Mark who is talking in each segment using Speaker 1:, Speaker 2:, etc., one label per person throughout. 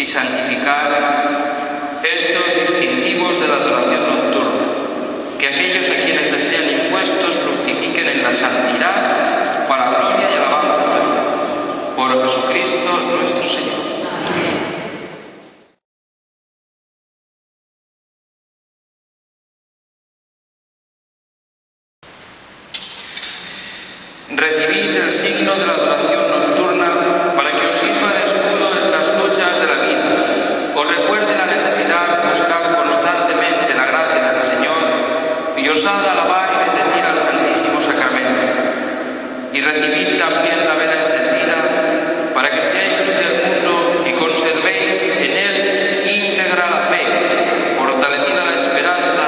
Speaker 1: santificar estos distintivos de la adoración nocturna, que aquellos a quienes les sean impuestos fructifiquen en la santidad para gloria y alabanza tuya. Por Jesucristo nuestro Señor. Recibid el signo de la adoración nocturna para que os sirva de escudo en las luchas de la vida. Os recuerde la necesidad de buscar constantemente la gracia del Señor y os haga alabar y bendecir al Santísimo Sacramento. Y recibid también la vela encendida para que seáis luz del mundo y conservéis en él íntegra la fe, fortalecida la esperanza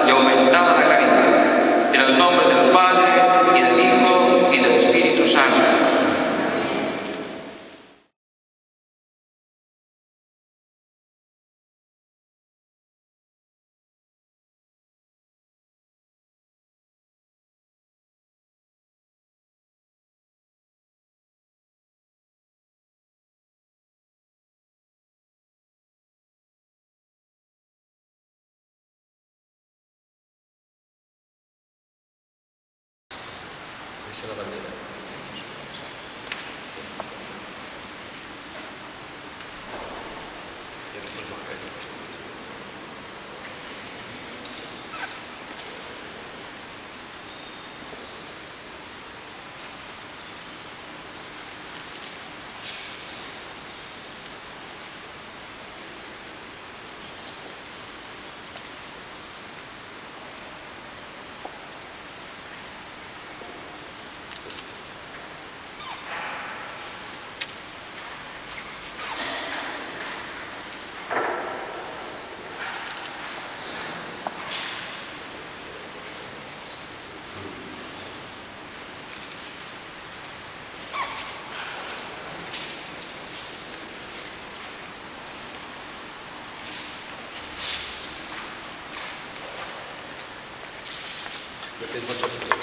Speaker 1: y aumentada la caridad. En el nombre del Padre, y del Hijo, y del Espíritu Santo. La bandera. Gracias.